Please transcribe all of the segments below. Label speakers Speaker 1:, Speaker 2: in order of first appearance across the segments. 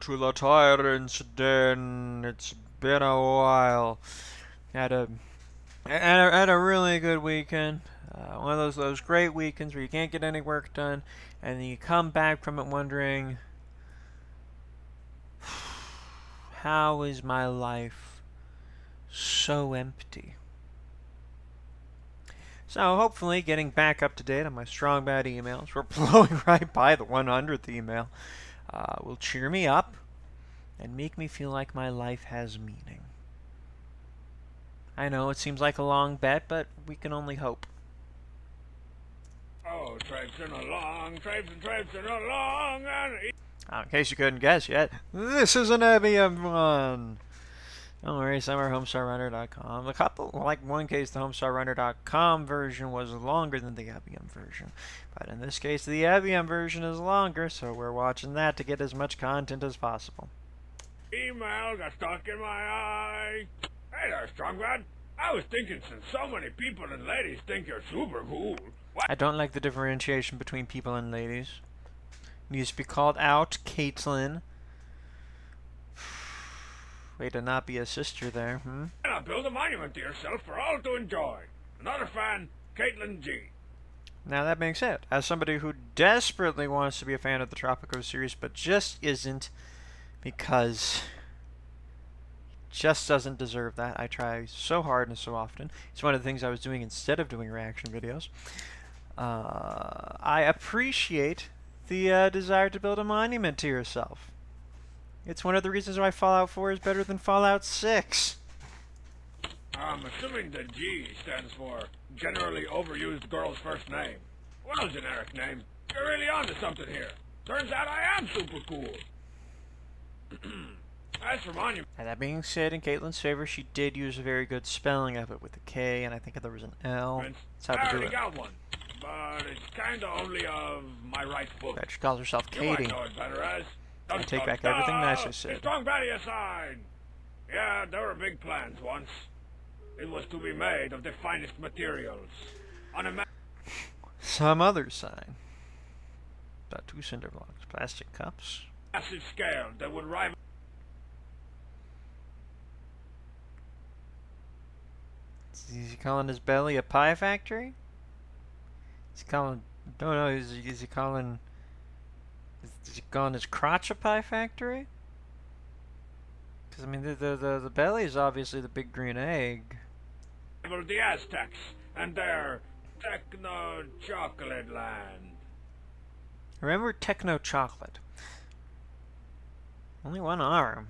Speaker 1: To the Tyrant-Den. It's been a while. Had a had a really good weekend. One of those great weekends where you can't get any work done, and then you come back from it wondering, how is my life so empty? So hopefully, getting back up to date on my strong bad emails, we're blowing right by the 100th email, will cheer me up and make me feel like my life has meaning. I know it seems like a long bet, but we can only hope.
Speaker 2: Oh, traipsing along, traipsing along, and...
Speaker 1: In case you couldn't guess yet, this is an Evian one! Don't worry, some are homestarrunner.com. One case, the homestarrunner.com version was longer than the Evian version. But in this case, the Evian version is longer, so we're watching that to get as much content as possible.
Speaker 2: Email got stuck in my eye. Hey there, Strongbad. I was thinking, since so many people and ladies think you're super cool...
Speaker 1: I don't like the differentiation between people and ladies. It needs to be called out, Caitlin. Way to not be a sister there, hmm?
Speaker 2: And I'll build a monument to yourself for all to enjoy. Another fan, Caitlin G.
Speaker 1: Now that being said, as somebody who desperately wants to be a fan of the Tropico series, but just isn't because just doesn't deserve that. I try so hard and so often. It's one of the things I was doing instead of doing reaction videos. I appreciate the desire to build a monument to yourself. It's one of the reasons why Fallout 4 is better than Fallout 6.
Speaker 2: I'm assuming the G stands for Generally Overused Girl's First Name. Well, generic name. You're really onto something here. Turns out I am super cool. As for monument...
Speaker 1: And that being said, in Caitlin's favor, she did use a very good spelling of it with a K, and I think there was an L. That's how to do it.
Speaker 2: I already got one, but it's kinda only of my right foot.
Speaker 1: But she calls herself
Speaker 2: You
Speaker 1: Katie.
Speaker 2: might know it better as...
Speaker 1: I take back everything nice I said.
Speaker 2: Strong Batty aside. Yeah, there were big plans once. It was to be made of the finest materials. On a
Speaker 1: Some other sign. About 2 cinder blocks. Plastic cups.
Speaker 2: massive scale that would rival...
Speaker 1: Is he calling his belly a pie factory? Is he calling... No, no, is he calling... Is he calling his crotch a pie factory? Because, I mean, the belly is obviously the big green egg.
Speaker 2: the Aztecs and their techno-chocolate land.
Speaker 1: Remember Techno Chocolate. Only one arm.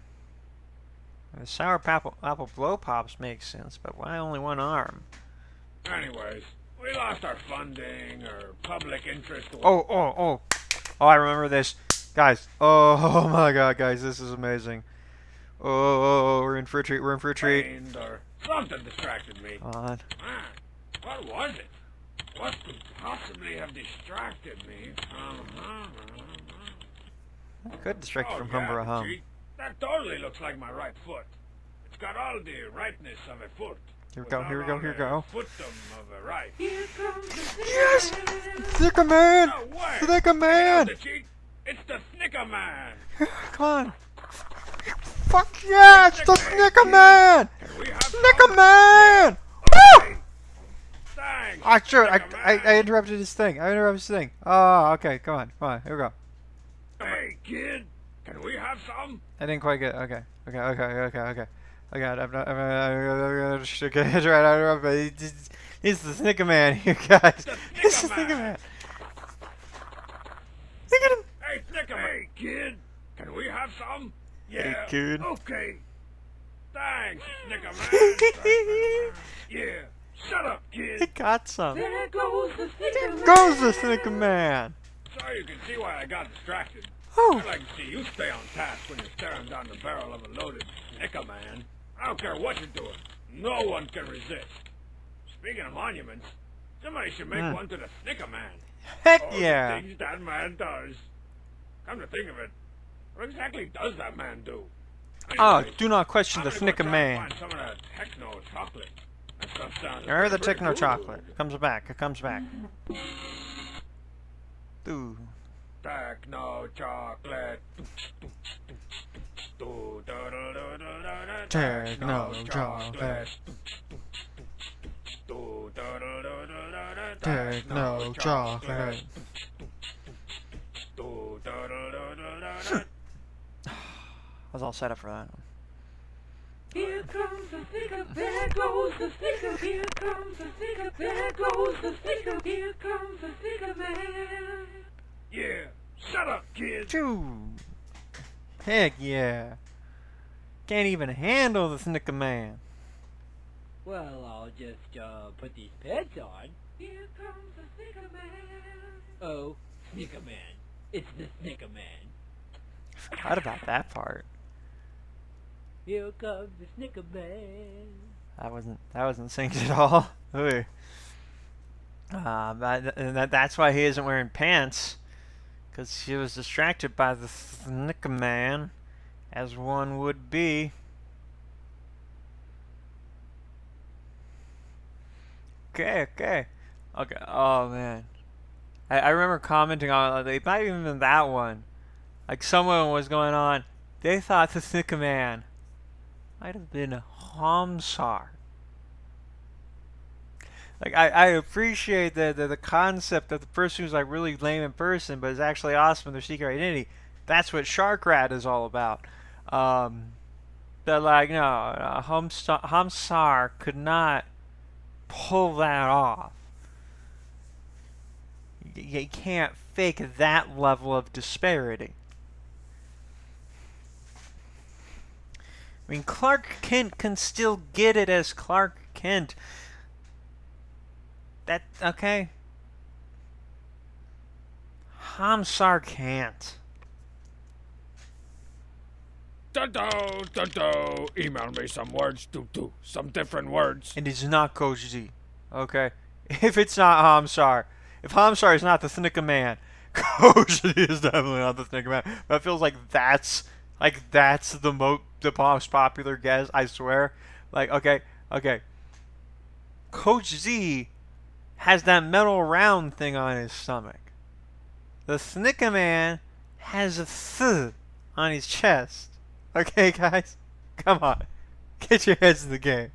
Speaker 1: The Sour Apple Blow Pops makes sense, but why only one arm?
Speaker 2: Anyways, we lost our funding or public interest.
Speaker 1: Oh, I remember this. Guys, oh my god, guys, this is amazing. Oh, we're in for a treat, we're in for a treat.
Speaker 2: Or something distracted me.
Speaker 1: On.
Speaker 2: What was it? What could possibly have distracted me?
Speaker 1: I could distract you from
Speaker 2: yeah,
Speaker 1: Humbra Hum.
Speaker 2: gee, that totally looks like my right foot. It's got all the rightness of a foot.
Speaker 1: Here we go, here we go, here we go.
Speaker 2: Footum of a right.
Speaker 1: Yes! Thnikkaman!
Speaker 2: No way!
Speaker 1: Thnikkaman!
Speaker 2: It's the Thnikkaman!
Speaker 1: Come on. Fuck yeah, it's the Thnikkaman! Thnikkaman! Woo!
Speaker 2: Thanks!
Speaker 1: Ah, sure, I interrupted his thing. I interrupted his thing. Oh, okay, come on, here we go.
Speaker 2: Hey, kid, can we have some?
Speaker 1: I didn't quite get it. Okay. I got it. Okay, that's right. I interrupted. It's the Thnikkaman here, guys. It's the Thnikkaman. Look at him.
Speaker 2: Hey, Thnikkaman! Hey, kid, can we have some? Yeah.
Speaker 1: Hey, kid.
Speaker 2: Okay. Thanks, Thnikkaman. Yeah. Shut up, kid.
Speaker 1: He got some.
Speaker 3: There goes the Thnikkaman.
Speaker 1: There goes the Thnikkaman.
Speaker 2: So you can see why I got distracted.
Speaker 1: Oh.
Speaker 2: I'd like to see you stay on task when you're staring down the barrel of a loaded Thnikkaman. I don't care what you're doing. No one can resist. Speaking of monuments, somebody should make one to the Thnikkaman.
Speaker 1: Heck
Speaker 2: Oh,
Speaker 1: yeah.
Speaker 2: the things that man does. Come to think of it, what exactly does that man do?
Speaker 1: Oh,
Speaker 2: Anyways,
Speaker 1: do not question the
Speaker 2: I'm gonna go try and
Speaker 1: Thnikkaman.
Speaker 2: find some of that techno chocolate. That stuff sounds
Speaker 1: Remember the
Speaker 2: pretty
Speaker 1: Techno
Speaker 2: cool.
Speaker 1: Chocolate. It comes back. It comes back. Ooh.
Speaker 2: Techno chocolate.
Speaker 1: Techno chocolate. Techno chocolate. I was all set up for that.
Speaker 3: Here comes the sticker, there goes the sticker. Here comes the sticker, there goes the sticker. Here comes the sticker man.
Speaker 2: Yeah, shut up, kids.
Speaker 1: Heck yeah. Can't even handle the Thnikkaman.
Speaker 4: Well, I'll just, put these pants on.
Speaker 3: Here comes the sticker man.
Speaker 4: Oh, Thnikkaman. It's the Thnikkaman.
Speaker 1: I forgot about that part.
Speaker 4: Here comes the Thnikkaman.
Speaker 1: That wasn't synced at all. Ooh. That's why he isn't wearing pants, because she was distracted by the Thnikkaman, as one would be. Okay. Oh man, I remember commenting on it. Not even that one. Like someone was going on. They thought the Thnikkaman might have been Homsar. Like I appreciate the concept of the person who's like really lame in person, but is actually awesome in their secret identity. That's what Shark Rat is all about. But like no, Homsar could not pull that off. You can't fake that level of disparity. I mean, Clark Kent can still get it as Clark Kent. That, okay. Homsar can't.
Speaker 2: Email me some words, some different words.
Speaker 1: It is not Coach Z. Okay? If it's not Homsar. If Homsar is not the Thnikkaman, Coach Z is definitely not the Thnikkaman. But it feels like that's the most popular guess, I swear. Like, okay. Coach Z has that metal round thing on his stomach. The Thnikkaman has a th on his chest. Okay, guys? Come on. Get your heads in the game.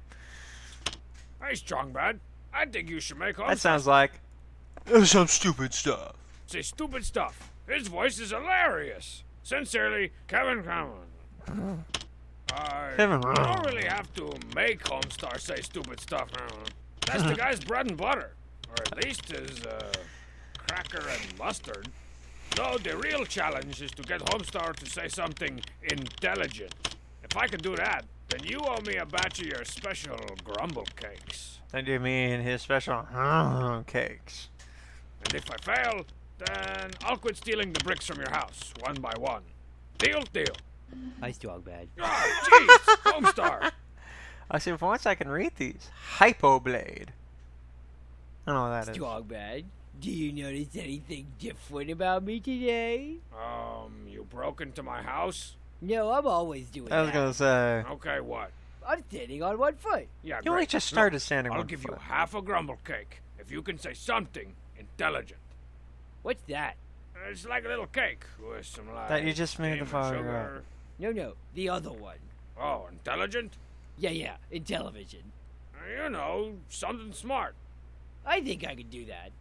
Speaker 2: Hey, Strongbad, I think you should make
Speaker 1: That sounds like some stupid stuff.
Speaker 2: Say stupid stuff. His voice is hilarious. Sincerely, Kevin Cameron. I don't really have to make Homestar say stupid stuff. That's the guy's bread and butter. Or at least his, cracker and mustard. No, the real challenge is to get Homestar to say something intelligent. If I can do that, then you owe me a batch of your special grumble cakes.
Speaker 1: Then you mean his special cakes.
Speaker 2: And if I fail, then I'll quit stealing the bricks from your house, one by one. Deal?
Speaker 4: Nice dog, bad.
Speaker 2: Oh, jeez, Homestar.
Speaker 1: I see, for once I can read these. Hypoblade. I don't know what that is.
Speaker 4: Dog, bad. Do you notice anything different about me today?
Speaker 2: You broke into my house?
Speaker 4: No, I'm always doing that.
Speaker 1: I was gonna say.
Speaker 2: Okay, what?
Speaker 4: I'm standing on one foot.
Speaker 2: Yeah,
Speaker 1: You only
Speaker 2: great.
Speaker 1: just started standing
Speaker 2: I'll
Speaker 1: on
Speaker 2: give
Speaker 1: foot.
Speaker 2: you half a grumble cake if you can say something intelligent.
Speaker 4: What's that?
Speaker 2: It's like a little cake with some like
Speaker 1: That you just made the
Speaker 2: cream and
Speaker 1: fire
Speaker 2: sugar.
Speaker 4: No, the other one.
Speaker 2: Oh, intelligent?
Speaker 4: Yeah, in television.
Speaker 2: You know, something smart.
Speaker 4: I think I could do that.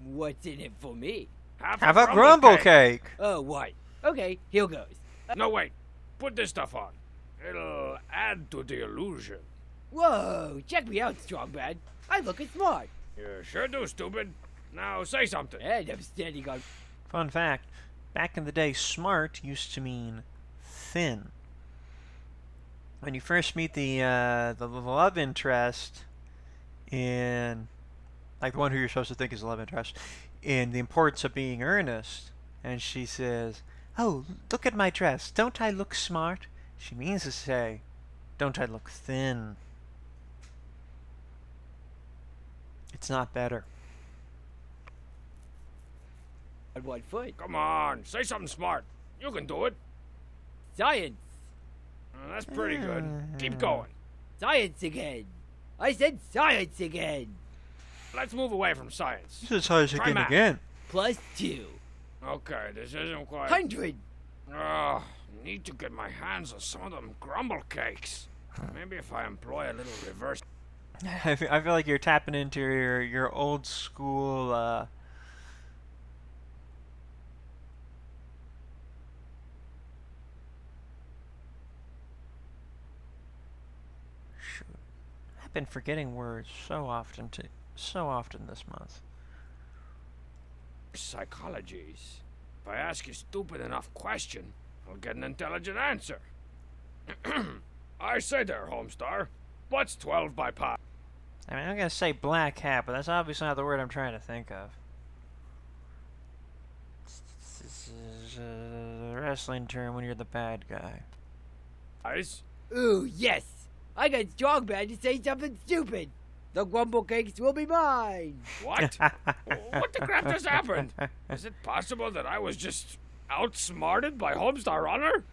Speaker 4: What's in it for me?
Speaker 1: Have a grumble cake.
Speaker 4: Oh, what? Okay, here goes.
Speaker 2: No, wait. Put this stuff on. It'll add to the illusion.
Speaker 4: Whoa, check me out, Strongbad. I look smart.
Speaker 2: You sure do, stupid. Now say something.
Speaker 4: And I'm standing on...
Speaker 1: Fun fact, back in the day, smart used to mean thin. When you first meet the love interest in, like the one who you're supposed to think is the love interest, in The Importance of Being Earnest, and she says, "Oh, look at my dress. Don't I look smart?" She means to say, "Don't I look thin?" It's not better.
Speaker 4: on one foot.
Speaker 2: Come on, say something smart. You can do it.
Speaker 4: Science.
Speaker 2: That's pretty good. Keep going.
Speaker 4: Science again. I said science again.
Speaker 2: Let's move away from science.
Speaker 1: This is hard
Speaker 2: Try math.
Speaker 1: again.
Speaker 4: +2.
Speaker 2: Okay, this isn't quite...
Speaker 4: 100.
Speaker 2: Ugh, need to get my hands on some of them grumble cakes. Maybe if I employ a little reverse...
Speaker 1: I feel like you're tapping into your old school. Shoot, I've been forgetting words so often this month.
Speaker 2: psychologies. If I ask you stupid enough question, I'll get an intelligent answer. I say there, Homestar. What's 12 by pi?
Speaker 1: I mean, I'm gonna say black hat, but that's obviously not the word I'm trying to think of. This is a wrestling term when you're the bad guy.
Speaker 2: Guys?
Speaker 4: Ooh, yes! I got strong bad to say something stupid. The grumble cakes will be mine.
Speaker 2: What? What the crap just happened? Is it possible that I was just outsmarted by Homestar Runner?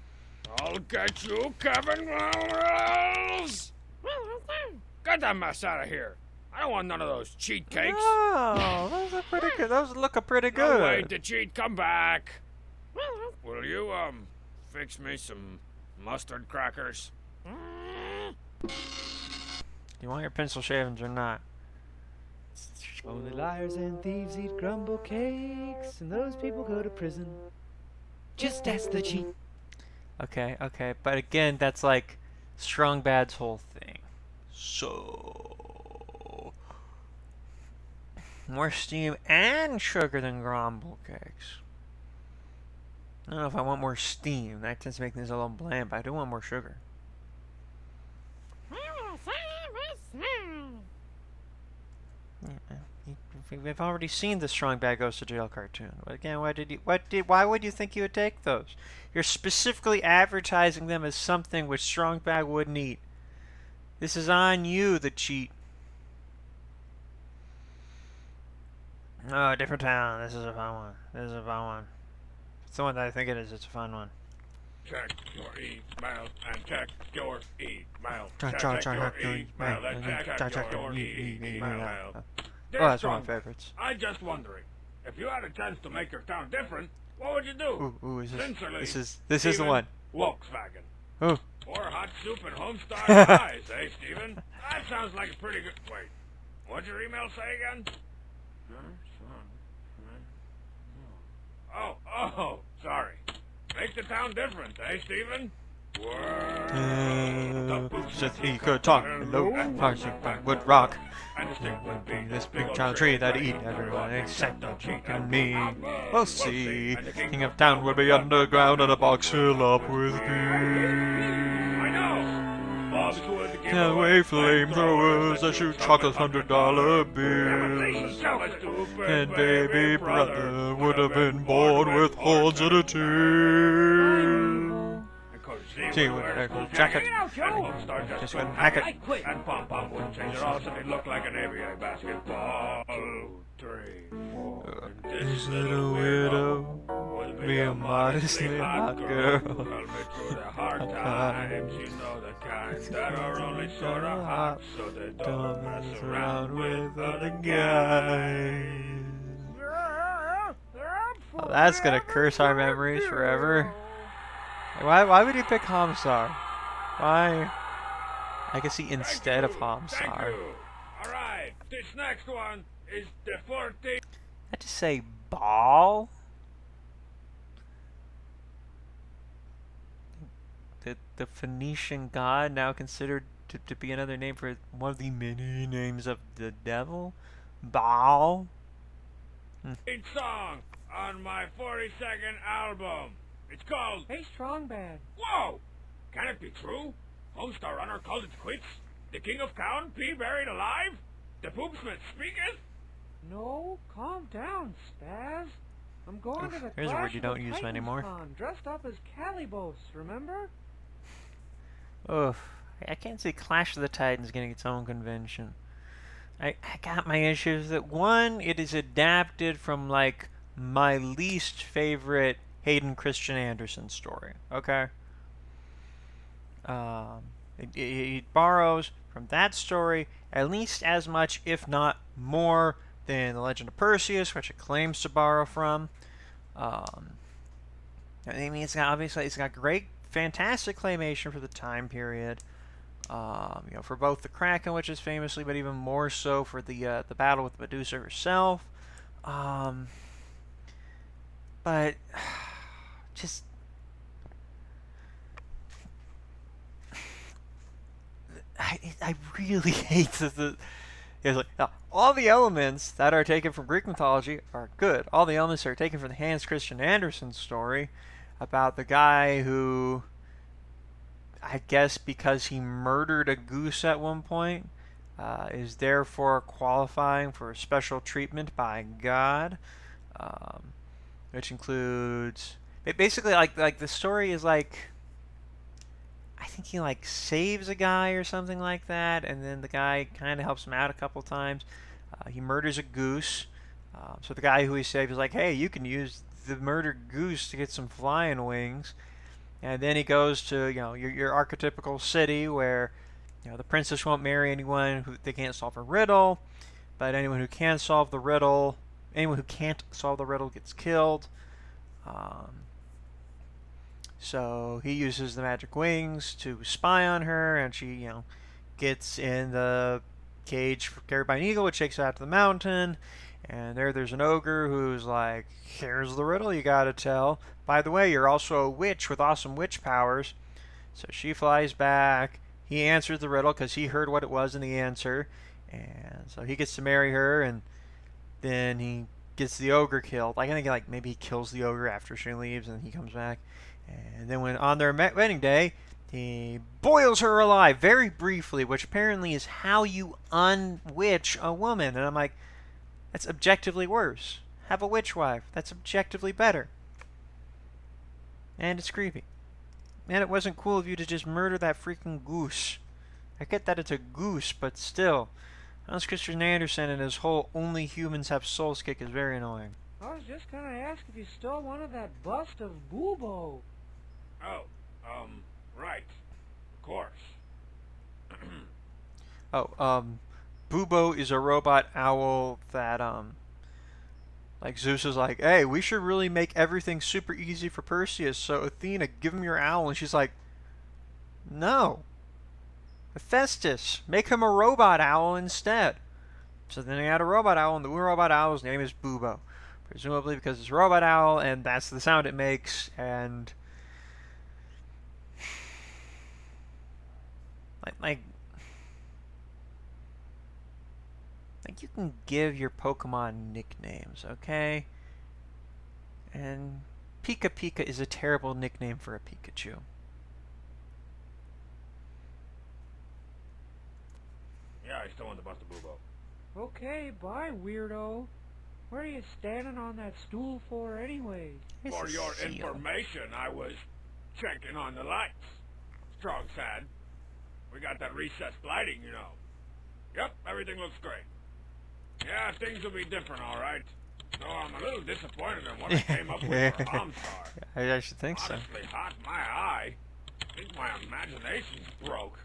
Speaker 2: I'll get you, Kevin Wells! Get that mess out of here. I don't want none of those cheat cakes.
Speaker 1: Oh, those are pretty good. Those look pretty good.
Speaker 2: No, wait, the cheat, come back. Will you, fix me some mustard crackers?
Speaker 1: You want your pencil shavings or not?
Speaker 5: Only liars and thieves eat grumble cakes, and those people go to prison. Just ask the cheat.
Speaker 1: Okay, okay. But again, that's like Strong Bad's whole thing. So... more steam and sugar than grumble cakes. I don't know if I want more steam. That tends to make things a little bland, but I do want more sugar. We've already seen the Strong Bad Goes to Jail cartoon. But again, why would you think you would take those? You're specifically advertising them as something which Strong Bad wouldn't eat. This is on you, the cheat. Oh, different town. This is a fun one. This is a fun one. It's the one that I think it is. It's a fun one.
Speaker 2: Check your email and check your email.
Speaker 1: Check your email and check your email. Oh, that's one of my favorites.
Speaker 2: I'm just wondering, if you had a chance to make your town different, what would you do?
Speaker 1: Ooh,
Speaker 2: Sincerely,
Speaker 1: this is the
Speaker 2: Steven
Speaker 1: one.
Speaker 2: Volkswagen.
Speaker 1: Ooh.
Speaker 2: Or hot soup and Homestar fries, eh, Steven? That sounds like a pretty good... Wait, what'd your email say again? Oh, sorry. Make the town different, eh, Steven?
Speaker 1: Just he could talk. Hello, parsing would rock. This big giant tree that eat everyone except the cheek and me. We'll see. King of town will be underground and a box fill up with beer. Can't wait flamethrowers that shoot chocolate $100 bills. And baby brother would have been bored with hordes at a team. See, with a jacket. Just gonna hack it.
Speaker 2: And Pom Pom would change it all so it looked like an ABA basketball. 3, 4.
Speaker 1: This little widow would be a modestly hot girl.
Speaker 2: Through the hard times, you know the kind that are only sort of hot, so they don't mess around with other guys.
Speaker 1: Oh, that's gonna curse our memories forever. Why would you pick Homsar? Why? I can see instead of Homsar.
Speaker 2: Alright, this next one is the 14th.
Speaker 1: I just say Baal? The Phoenician god, now considered to be another name for one of the many names of the devil? Baal?
Speaker 2: Song on my 42nd album. It's called...
Speaker 3: Hey, Strong Bad.
Speaker 2: Whoa! Can it be true? Homestar Runner called it quits? The king of town be buried alive? The poopsmith speaketh?
Speaker 3: No, calm down, Spaz. I'm going to the
Speaker 1: Here's a word
Speaker 3: Clash
Speaker 1: you
Speaker 3: of the
Speaker 1: don't use
Speaker 3: Titans
Speaker 1: anymore.
Speaker 3: Con, dressed up as Calibos, remember?
Speaker 1: Ugh. I can't see Clash of the Titans getting its own convention. I got my issues that one, it is adapted from like my least favorite Hayden Christian Anderson story. Okay. It borrows from that story at least as much, if not more, than The Legend of Perseus, which it claims to borrow from. I mean, it's got great, fantastic claymation for the time period. For both the Kraken, which is famously, but even more so for the battle with Medusa herself. Um, but just I really hate the it's like all the elements that are taken from Greek mythology are good. All the elements that are taken from the Hans Christian Andersen story about the guy who, I guess because he murdered a goose at one point, is therefore qualifying for special treatment by God, um, which includes basically like the story is like I think he like saves a guy or something like that, and then the guy kind of helps him out a couple times. He murders a goose, so the guy who he saved is like, "Hey, you can use the murdered goose to get some flying wings." And then he goes to your archetypical city where the princess won't marry anyone who they can't solve a riddle, but anyone who can solve the riddle, anyone who can't solve the riddle gets killed. Um, so he uses the magic wings to spy on her, and she, gets in the cage carried by an eagle, which takes her out to the mountain. And there's an ogre who's like, "Here's the riddle you gotta tell. By the way, you're also a witch with awesome witch powers." So she flies back. He answers the riddle because he heard what it was in the answer. And so he gets to marry her, and then he gets the ogre killed. Like, I think maybe he kills the ogre after she leaves, and he comes back. And then when on their wedding day, he boils her alive very briefly, which apparently is how you unwitch a woman. And I'm like, that's objectively worse. Have a witch wife. That's objectively better. And it's creepy. And it wasn't cool of you to just murder that freaking goose. I get that it's a goose, but still. Hans Christian Andersen and his whole only humans have souls kick is very annoying.
Speaker 3: I was just gonna ask if you still wanted that bust of Boobo.
Speaker 2: Oh, right. Of course.
Speaker 1: Bubo is a robot owl that, like Zeus is like, "Hey, we should really make everything super easy for Perseus, so Athena, give him your owl." And she's like, "No. Hephaestus, make him a robot owl instead." So then he had a robot owl, and the robot owl's name is Bubo. Presumably because it's a robot owl, and that's the sound it makes, and like you can give your Pokemon nicknames, okay? And Pika Pika is a terrible nickname for a Pikachu.
Speaker 2: Yeah, I still want the bust of Boobo.
Speaker 3: Okay, bye, weirdo. What are you standing on that stool for anyway?
Speaker 2: For your information, I was checking on the lights. Strong sad. We got that recessed lighting, you know. Yep, everything looks great. Yeah, things will be different, all right. So I'm a little disappointed in what I came up with for Homstar.
Speaker 1: I should think so.
Speaker 2: Honestly, hot my eye. I think my imagination's broke.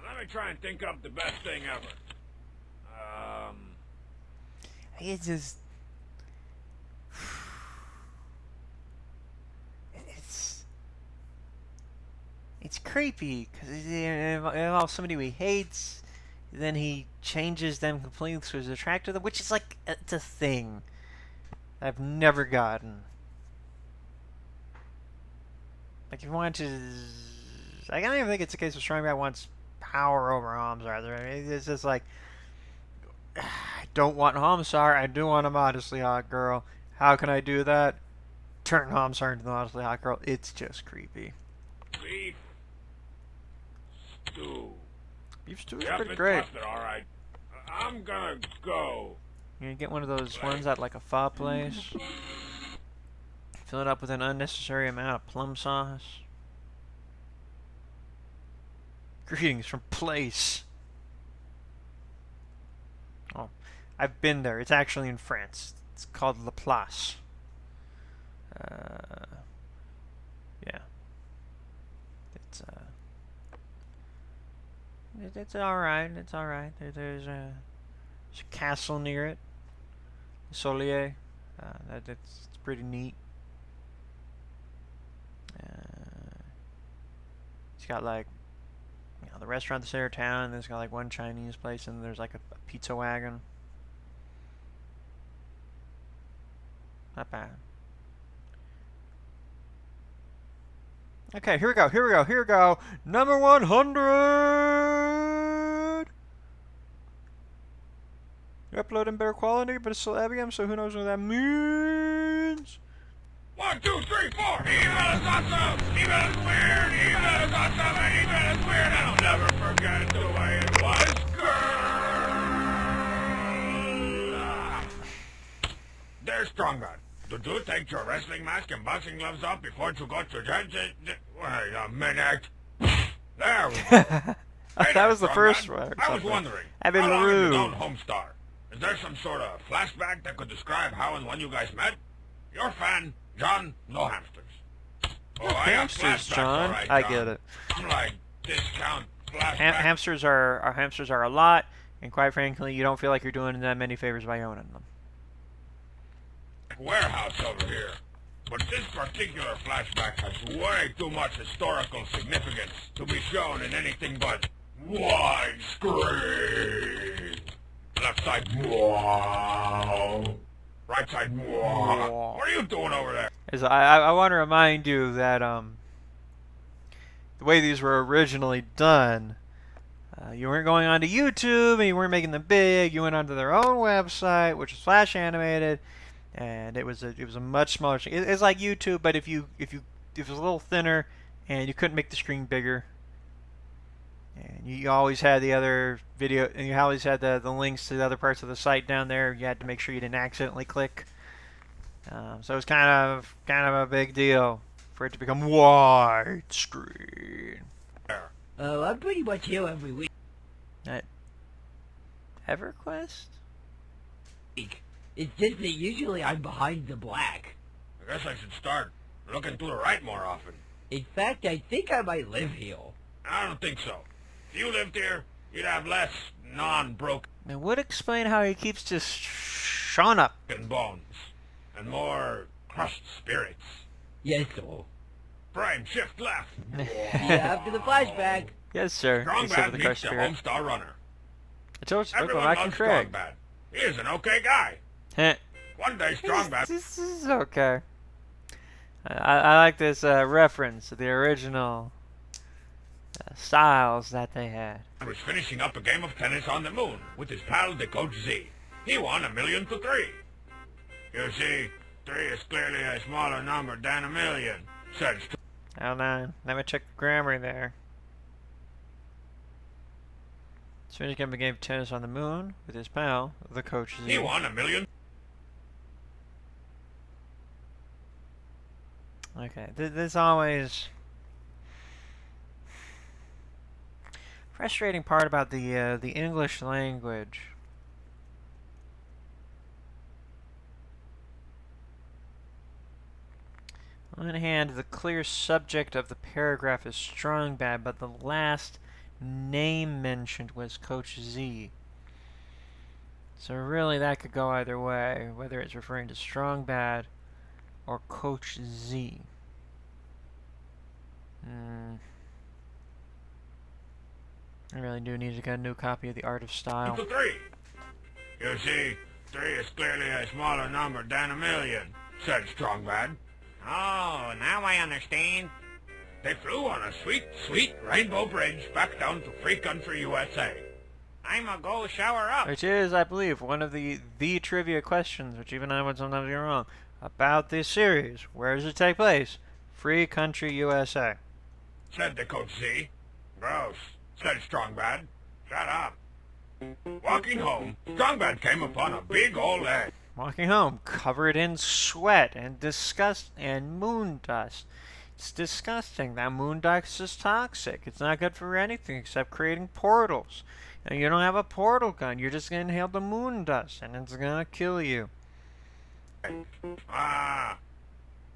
Speaker 2: Let me try and think up the best thing ever.
Speaker 1: It's just... It's creepy, because it involves somebody he hates, then he changes them completely so he's attracted to them, which is like, it's a thing I've never gotten. Like, if you want to... I don't even think it's a case of Strong Guy wants power over Homsar. It's just like, I don't want Homsar, I do want a modestly hot girl. How can I do that? Turn Homsar into the modestly hot girl. It's just creepy.
Speaker 2: Beef stew.
Speaker 1: Beef stew is
Speaker 2: Yep,
Speaker 1: pretty
Speaker 2: it's
Speaker 1: great.
Speaker 2: busted, all right. I'm gonna go.
Speaker 1: You get one of those ones at like a pho place. Fill it up with an unnecessary amount of plum sauce. Greetings from Place. Oh, I've been there. It's actually in France. It's called La Place. Yeah. It's alright. It's alright. There's a castle near it. Solier. It's pretty neat. It's got like You know, the restaurant in the center of town, there's got like one Chinese place, and there's like a pizza wagon. Not bad. Okay, here we go, here we go, here we go. Number 100! You're uploading better quality, but it's still ABM, so who knows what that means?
Speaker 2: 1, 2, 3, 4. Email is awesome. Email is weird. Email is awesome. And email is weird. And I'll never forget the way it was. There's Strongman. Did you take your wrestling mask and boxing gloves off before you got to judge it? Wait a minute. There we go. Hey
Speaker 1: that
Speaker 2: there,
Speaker 1: was the
Speaker 2: Strongman.
Speaker 1: first one.
Speaker 2: I was wondering,
Speaker 1: I've been
Speaker 2: how long have you
Speaker 1: rude.
Speaker 2: known Homestar? Is there some sort of flashback that could describe how and when you guys met? Your fan, John, no hamsters. Oh, I got
Speaker 1: Hamsters,
Speaker 2: flashbacks,
Speaker 1: John.
Speaker 2: all right,
Speaker 1: I
Speaker 2: John.
Speaker 1: get it.
Speaker 2: I'm like, discount flashback.
Speaker 1: Hamsters are a lot, and quite frankly, you don't feel like you're doing them many favors by owning them.
Speaker 2: Warehouse over here. But this particular flashback has way too much historical significance to be shown in anything but widescreen. Left side, wow. Right side, wow. What are you doing over there?
Speaker 1: As I want to remind you that the way these were originally done, you weren't going onto YouTube and you weren't making them big. You went onto their own website, which was flash animated, and it was a much smaller. It's like YouTube, but if it was a little thinner, and you couldn't make the screen bigger. And you always had the other video, and you always had the links to the other parts of the site down there. You had to make sure you didn't accidentally click. So it was kind of a big deal for it to become widescreen.
Speaker 4: Oh, I'm pretty much here every week.
Speaker 1: EverQuest?
Speaker 4: It's just that usually I'm behind the black.
Speaker 2: I guess I should start looking to the right more often.
Speaker 4: In fact, I think I might live here.
Speaker 2: I don't think so. If you lived here, you'd have less non-broken
Speaker 1: It would explain how he keeps just showing up.
Speaker 2: bones and more crushed spirits.
Speaker 4: Yes, sir.
Speaker 2: Prime shift left.
Speaker 4: Yeah, after the flashback.
Speaker 1: Yes, sir.
Speaker 2: Strong
Speaker 1: Except for
Speaker 2: Bad
Speaker 1: the car
Speaker 2: meets the
Speaker 1: spirit.
Speaker 2: Homestar Runner.
Speaker 1: I told you,
Speaker 2: Everyone
Speaker 1: back in
Speaker 2: loves
Speaker 1: Craig.
Speaker 2: Strong Bad. He is an okay guy. One day Strong Bad...
Speaker 1: This is okay. I like this reference to the original styles that they had.
Speaker 2: was finishing up a game of tennis on the moon with his pal, the Coach Z. He won 1,000,000 to 3. You see, 3 is clearly a smaller number than 1,000,000, said
Speaker 1: Hold on. Let me check the grammar there. He's finishing up a game of tennis on the moon with his pal, the Coach Z.
Speaker 2: He won 1,000,000.
Speaker 1: Okay, this always frustrating part about the English language. On the one hand, the clear subject of the paragraph is Strong Bad, but the last name mentioned was Coach Z. So really, that could go either way, whether it's referring to Strong Bad or Coach Z. I really do need to get a new copy of The Art of Style.
Speaker 2: To 3. You see, 3 is clearly a smaller number than 1,000,000, said Strong Bad. Oh, now I understand. They flew on a sweet, sweet rainbow bridge back down to free country USA. I'ma go shower up.
Speaker 1: Which is, I believe, one of the trivia questions, which even I would sometimes get wrong, about this series. Where does it take place? Free country USA.
Speaker 2: Said the Coach Z. Gross, said Strong Bad. Shut up. Walking home, Strong Bad came upon a big old egg.
Speaker 1: Walking home, covered in sweat and disgust and moon dust. It's disgusting. That moon dust is toxic. It's not good for anything except creating portals. And you don't have a portal gun. You're just going to inhale the moon dust, and it's going to kill you.
Speaker 2: Ah,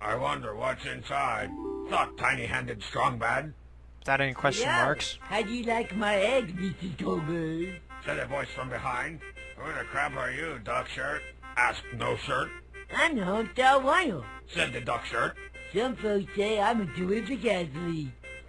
Speaker 2: I wonder what's inside, thought tiny-handed Strong Bad.
Speaker 1: Without any question marks.
Speaker 4: How do you like my egg, Mrs. Colbert?
Speaker 2: Said a voice from behind. Who the crap are you, Duck Shirt? Asked No Shirt.
Speaker 4: I'm the Homestar Runner.
Speaker 2: Said the Duck Shirt.
Speaker 4: Some folks say I'm a doer for gasoline.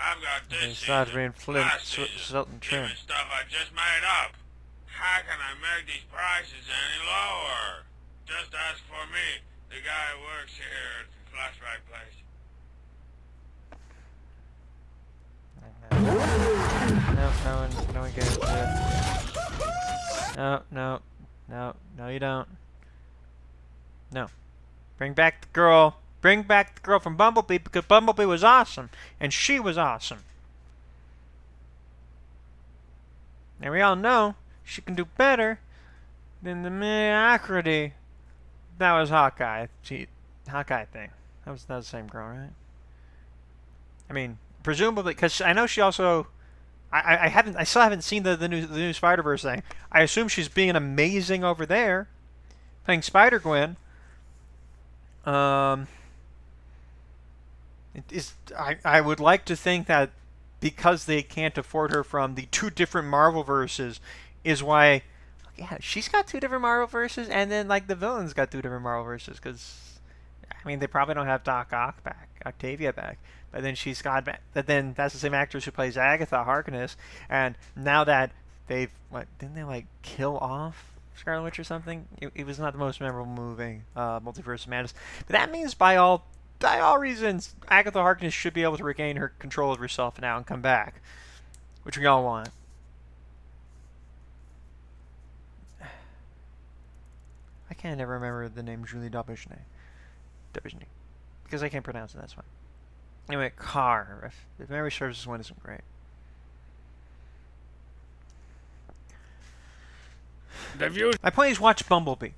Speaker 2: I've got
Speaker 1: They
Speaker 2: this
Speaker 1: started
Speaker 2: season,
Speaker 1: being flint,
Speaker 2: last season,
Speaker 1: salt, and trim.
Speaker 2: even stuff I just made up. How can I make these prices any lower? Just ask for me, the guy who works here at the flashback place.
Speaker 1: No one gets it. No, you don't. No. Bring back the girl. Bring back the girl from Bumblebee because Bumblebee was awesome. And she was awesome. And we all know she can do better than the mediocrity. That was Hawkeye. Hawkeye thing. That was the same girl, right? I mean, presumably, because I know she also... I still haven't seen the new Spider-Verse thing. I assume she's being amazing over there, playing Spider-Gwen. I would like to think that because they can't afford her from the two different Marvel verses, is why. Yeah, she's got two different Marvel verses, and then like the villain's got two different Marvel verses. Because I mean, they probably don't have Doc Ock back, Octavia back. But then she's got, but then that's the same actress who plays Agatha Harkness. And now that they've, didn't they like kill off Scarlet Witch or something? It was not the most memorable movie, Multiverse of Madness. But that means by all reasons, Agatha Harkness should be able to regain her control of herself now and come back, which we all want. I can't ever remember the name Julie Dobishny. Because I can't pronounce it, that's fine. Anyway, car. If memory serves, this one isn't great. My point is watch Bumblebee.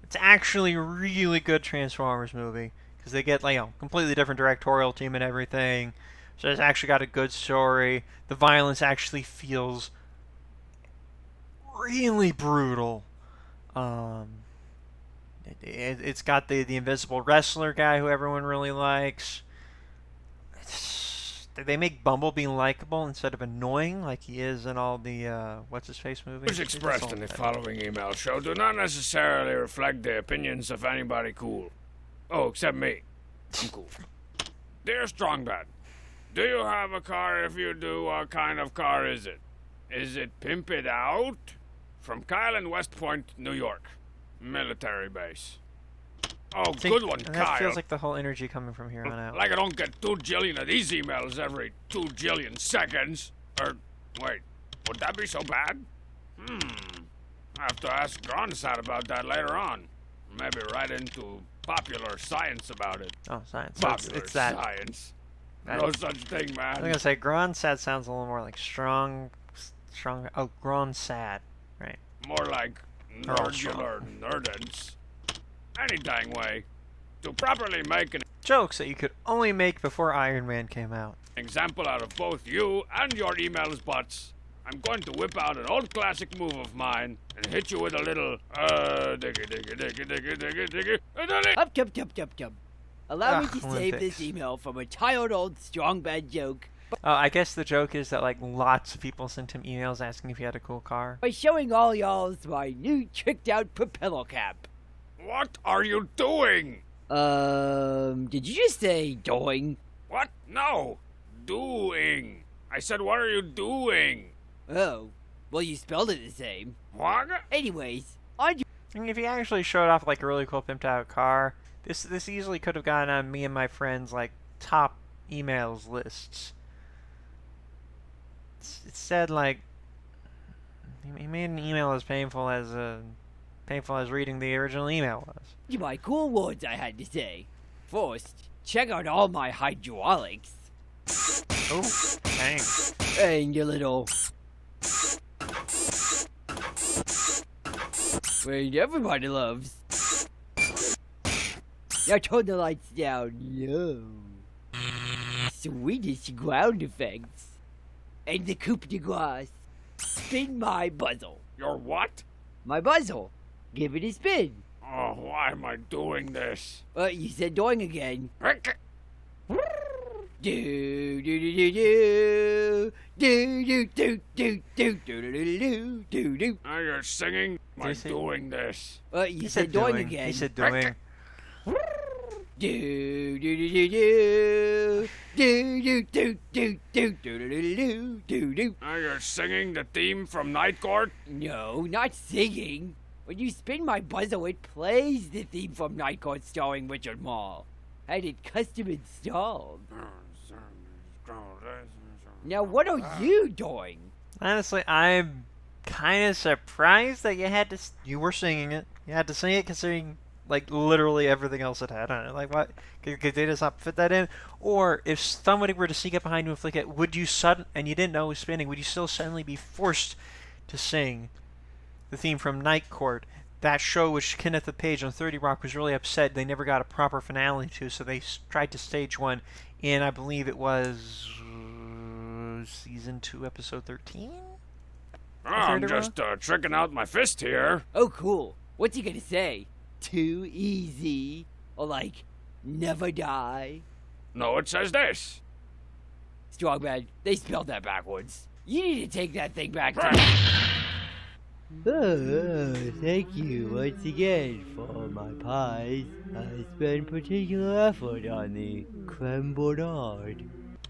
Speaker 1: It's actually a really good Transformers movie. Because they get, completely different directorial team and everything. So it's actually got a good story. The violence actually feels really brutal. It's got the invisible wrestler guy who everyone really likes. They make Bumblebee likable instead of annoying like he is in all the what's-his-face movies.
Speaker 2: Views expressed in the following email show do not necessarily reflect the opinions of anybody cool. Oh, except me. I'm cool. Dear Strongbad, do you have a car? If you do, what kind of car is it? Is it pimped out? From Kyle in West Point, New York. Military base. Oh, good one, Kyle.
Speaker 1: That feels like the whole energy coming from here on out.
Speaker 2: Like I don't get 2 jillion of these emails every 2 jillion seconds. Or, wait, would that be so bad? I have to ask Gronsat about that later on. Maybe write into Popular Science about it.
Speaker 1: Oh, science.
Speaker 2: Popular
Speaker 1: it's that.
Speaker 2: Science. No such thing, man.
Speaker 1: I was gonna say Gronsat sounds a little more like strong. Oh, Gronsat, right?
Speaker 2: More like nerdular nerdance. Any dang way. To properly make an
Speaker 1: jokes that you could only make before Iron Man came out.
Speaker 2: example out of both you and your emails butts, I'm going to whip out an old classic move of mine and hit you with a little, diggy.
Speaker 4: Up. Allow me to save
Speaker 1: Olympics.
Speaker 4: this email from a tired old strong bad joke
Speaker 1: I guess the joke is that lots of people sent him emails asking if he had a cool car.
Speaker 4: by showing all y'all's my new tricked out propeller cap.
Speaker 2: What are you doing?
Speaker 4: Did you just say doing?
Speaker 2: What? No. Doing. I said, what are you doing?
Speaker 4: Oh, well you spelled it the same.
Speaker 2: What?
Speaker 4: Anyways, on your
Speaker 1: I mean, if he actually showed off a really cool pimped out car, this easily could have gotten on me and my friends' top emails lists. It said he made an email as painful as reading the original email was.
Speaker 4: my cool words I had to say. First, check out all my hydraulics.
Speaker 1: Oh, thanks.
Speaker 4: And your little... Wait, everybody loves. Now turn the lights down low. Swedish ground effects. And the coup de grace. Spin my buzzle.
Speaker 2: Your what?
Speaker 4: My buzzle. Give it a spin.
Speaker 2: Oh, why am I doing this?
Speaker 4: You said doing again. Do do do do do do do do do do do do.
Speaker 2: Now you're singing. Am I
Speaker 1: you say-
Speaker 2: doing this?
Speaker 4: You said doing again.
Speaker 1: He said doing.
Speaker 4: Do do do do do do do do do do do do do.
Speaker 2: Now you're singing the theme from Night Court?
Speaker 4: No, not singing. When you spin my buzzer, it plays the theme from Night Court starring Richard Mall. Had it custom installed. Now what are you doing?
Speaker 1: Honestly, I'm kind of surprised that you were singing it. You had to sing it considering, like, literally everything else it had on it. Like, what? Could they just not fit that in? Or if somebody were to sneak up behind you and flick it, would you and you didn't know it was spinning, would you still suddenly be forced to sing the theme from Night Court? That show which Kenneth the Page on 30 Rock was really upset they never got a proper finale to, so they tried to stage one in, I believe it was season 2, episode 13?
Speaker 2: I'm just tricking out my fist here.
Speaker 4: Oh, cool. What's he gonna say? Too easy? Or like, never die?
Speaker 2: No, it says this.
Speaker 4: Strongman, they spelled that backwards. You need to take that thing back to...
Speaker 5: Oh, thank you once again for my pies. I spent particular effort on the creme bonard.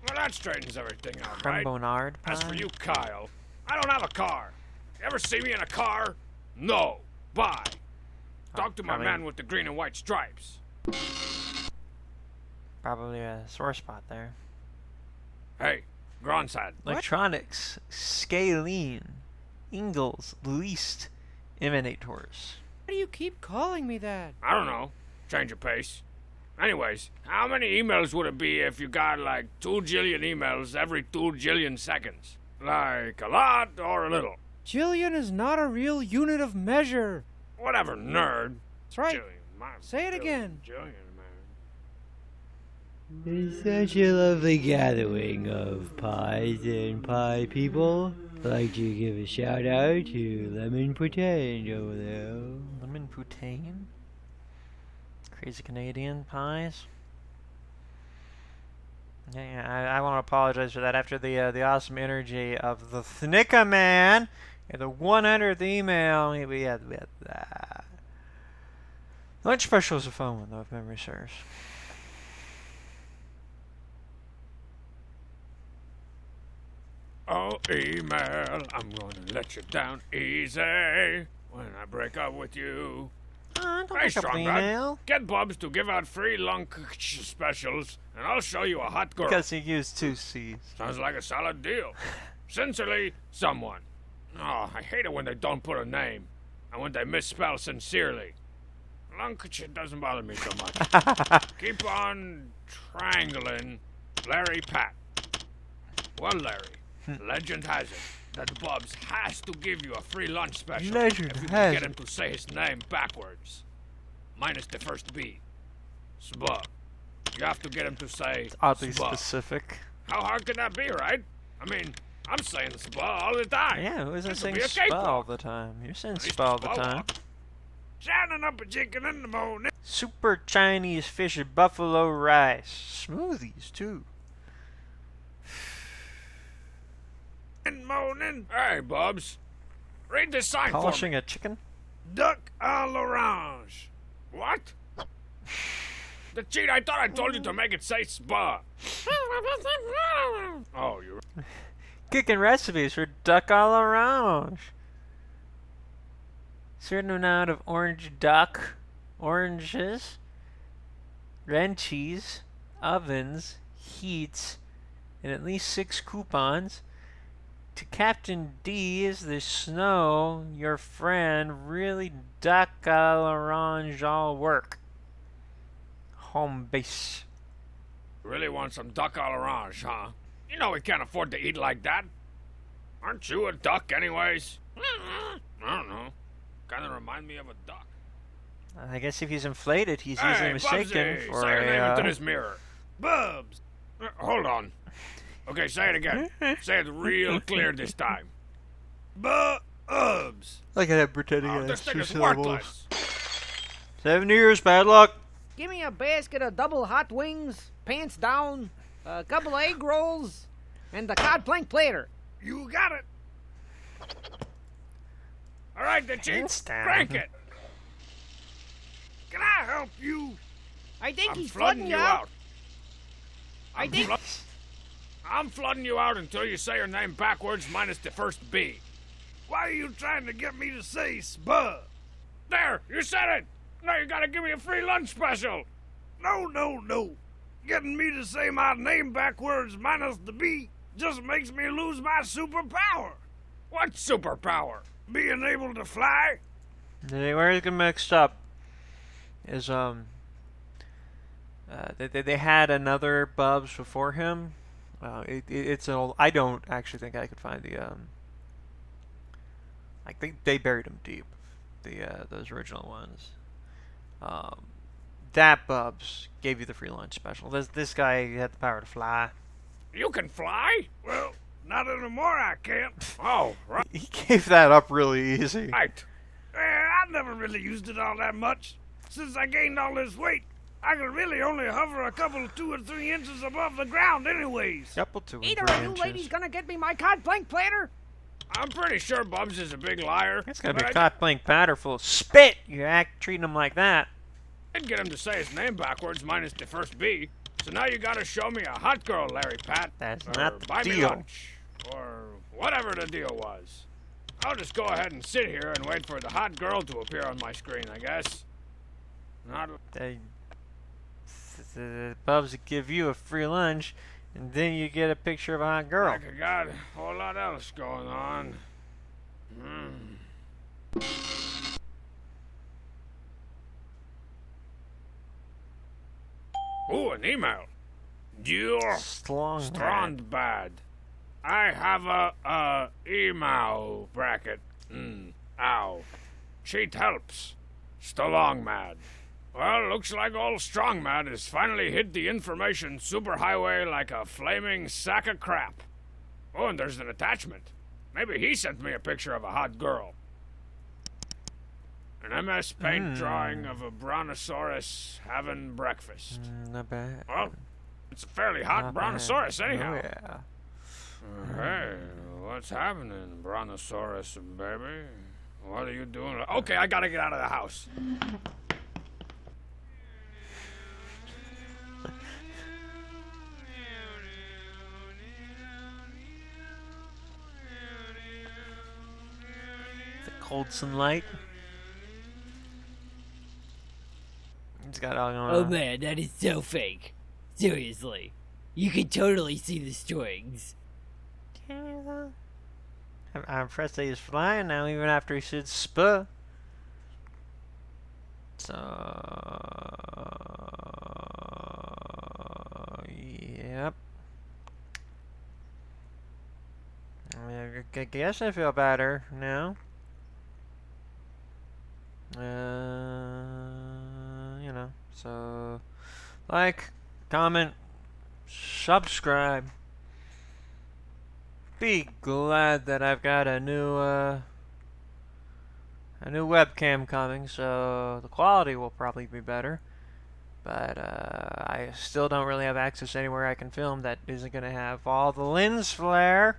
Speaker 2: Well, that straightens everything out,
Speaker 1: Creme
Speaker 2: right?
Speaker 1: Bonard
Speaker 2: As for
Speaker 1: pie?
Speaker 2: you, Kyle, I don't have a car. You ever see me in a car? No. Bye. Talk to my
Speaker 1: probably-
Speaker 2: man with the green and white stripes.
Speaker 1: Probably a sore spot there.
Speaker 2: Hey, Gronsad.
Speaker 1: Electronics, Scalene, Ingalls, Least, Emanators.
Speaker 5: Why do you keep calling me that?
Speaker 2: I don't know. Change your pace. Anyways, how many emails would it be if you got like 2 jillion emails every 2 jillion seconds? Like a lot or a little?
Speaker 5: Jillion is not a real unit of measure.
Speaker 2: Whatever, nerd.
Speaker 5: That's right.
Speaker 2: Jillion, my
Speaker 5: Say it
Speaker 2: billion,
Speaker 5: again.
Speaker 2: Jillion, man.
Speaker 5: It's such a lovely gathering of pies and pie people. I'd like to give a shout out to Lemon Pretend over there.
Speaker 1: Lemon poutine? Crazy Canadian pies? Yeah, I want to apologize for that. After the awesome energy of the Thnikkaman and the 100th email, we had that. Lunch special was a fun one, though, if memory serves.
Speaker 2: Oh, email, I'm gonna let you down easy when I break up with you.
Speaker 1: Don't
Speaker 2: Hey,
Speaker 1: pick up the
Speaker 2: strong
Speaker 1: email.
Speaker 2: lad, get Bubs to give out free lunch specials, and I'll show you a hot girl.
Speaker 1: Because he used 2 C's.
Speaker 2: Sounds like a solid deal. Sincerely, someone. Oh, I hate it when they don't put a name, and when they misspell sincerely. Lunch doesn't bother me so much. Keep on triangling, Larry Pat. Well, Larry, legend has it that Bubs has to give you a free lunch special
Speaker 1: Legend
Speaker 2: if you
Speaker 1: has
Speaker 2: can get
Speaker 1: it.
Speaker 2: him to say his name backwards, minus the first B. Sbub. You have to get him to say
Speaker 1: Oddly
Speaker 2: Sbub.
Speaker 1: specific.
Speaker 2: How hard can that be, right? I mean, I'm saying Sbub all the time.
Speaker 1: Yeah, who isn't
Speaker 2: This will
Speaker 1: saying
Speaker 2: be a
Speaker 1: spell all
Speaker 2: cakewalk.
Speaker 1: the time? You're saying
Speaker 2: At least
Speaker 1: spell all the
Speaker 2: Sbub
Speaker 1: time.
Speaker 2: walk. Shining up a chicken in the morning.
Speaker 1: Super Chinese fish buffalo rice. Smoothies, too.
Speaker 2: In morning. Hey, Bubs. Read this sign
Speaker 1: Polishing
Speaker 2: for me.
Speaker 1: a chicken?
Speaker 2: Duck à l'orange. What? The cheat, I thought I told you to make it say spa. Oh, you're...
Speaker 1: Cooking recipes for duck à l'orange. Certain amount of orange duck, oranges, wrenchies, ovens, heats, and at least 6 coupons. To Captain D is the snow, your friend, really duck à l'orange all work. Home base.
Speaker 2: Really want some duck à l'orange, huh? You know we can't afford to eat like that. Aren't you a duck anyways? I don't know. Kind of remind me of a duck.
Speaker 1: I guess if he's inflated, he's
Speaker 2: Hey,
Speaker 1: easily mistaken
Speaker 2: Bubsy,
Speaker 1: for
Speaker 2: say your name
Speaker 1: a...
Speaker 2: into this mirror. Bubs. Hold on. Okay, say it again. Say it real clear this time. Bubs.
Speaker 1: Look at him pretending
Speaker 2: Oh,
Speaker 1: it
Speaker 2: this
Speaker 1: has
Speaker 2: thing
Speaker 1: 2
Speaker 2: is
Speaker 1: syllables.
Speaker 2: worthless.
Speaker 1: 7 years, bad luck.
Speaker 4: Give me a basket of double hot wings, pants down, a couple of egg rolls, and the cod plank plater.
Speaker 2: You got it. All right, the chief,
Speaker 1: Pants down.
Speaker 2: crank it. Can I help you?
Speaker 4: I think
Speaker 2: I'm
Speaker 4: he's
Speaker 2: flooding you out.
Speaker 4: I think...
Speaker 2: I'm flooding you out until you say your name backwards minus the first B.
Speaker 6: Why are you trying to get me to say spud?
Speaker 2: There, you said it. Now you gotta give me a free lunch special.
Speaker 6: No. Getting me to say my name backwards minus the B just makes me lose my superpower.
Speaker 2: What superpower?
Speaker 6: Being able to fly?
Speaker 1: Where he's getting mixed up is they had another Bubs before him. It's an old. I don't actually think I could find the I think they buried him deep. Those original ones. That Bubs gave you the free lunch special. This guy had the power to fly.
Speaker 2: You can fly?
Speaker 6: Well, not anymore I can't.
Speaker 2: Oh, right.
Speaker 1: He gave that up really easy.
Speaker 2: Right.
Speaker 6: I never really used it all that much. Since I gained all this weight, I can really only hover a couple 2 or 3 inches above the ground anyways.
Speaker 1: Couple 2 and
Speaker 4: Either
Speaker 1: 3
Speaker 4: of you
Speaker 1: inches.
Speaker 4: ladies gonna get me my cod plank platter?
Speaker 2: I'm pretty sure Bubs is a big liar.
Speaker 1: It's gonna be
Speaker 2: but
Speaker 1: a cod plank batter full of spit. You act treating him like that.
Speaker 2: I did get him to say his name backwards minus the first B. So now you gotta show me a hot girl, Larry Pat.
Speaker 1: That's
Speaker 2: or
Speaker 1: not the
Speaker 2: buy me
Speaker 1: deal.
Speaker 2: lunch. Or whatever the deal was. I'll just go ahead and sit here and wait for the hot girl to appear on my screen, I guess. Not...
Speaker 1: The Bubs give you a free lunch, and then you get a picture of a hot girl.
Speaker 2: Like I got a whole lot else going on. Ooh, an email. Dear Strandbad, I have a email bracket. Ow. Cheat helps. Stallong mad. Well, looks like old Strong Mad has finally hit the information superhighway like a flaming sack of crap. Oh, and there's an attachment. Maybe he sent me a picture of a hot girl. An MS Paint drawing of a brontosaurus having breakfast.
Speaker 1: Not bad.
Speaker 2: Well, it's a fairly hot
Speaker 1: Not
Speaker 2: brontosaurus
Speaker 1: bad.
Speaker 2: anyhow.
Speaker 1: Oh, yeah.
Speaker 2: Hey, what's happening, brontosaurus baby? What are you doing? Okay, I gotta get out of the house.
Speaker 1: The cold sunlight. He's got all going
Speaker 4: Oh
Speaker 1: on.
Speaker 4: man, that is so fake. Seriously. You can totally see the strings.
Speaker 1: I'm impressed that he's flying now, even after he said spuh. So, yep. I guess I feel better now. You know, so like, comment, subscribe. Be glad that I've got a new webcam coming, so the quality will probably be better. But I still don't really have access anywhere I can film that isn't going to have all the lens flare.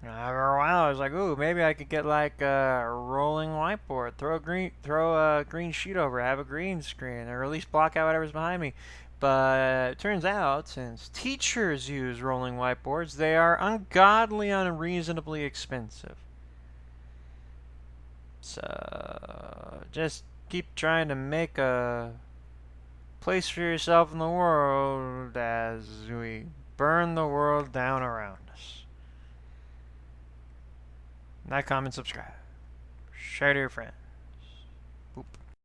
Speaker 1: For a while, I was like, "Ooh, maybe I could get like a rolling whiteboard, throw a green sheet over, have a green screen, or at least block out whatever's behind me." But it turns out, since teachers use rolling whiteboards, they are ungodly, unreasonably expensive. So just keep trying to make a place for yourself in the world as we burn the world down around us. Like, comment, subscribe. Share to your friends.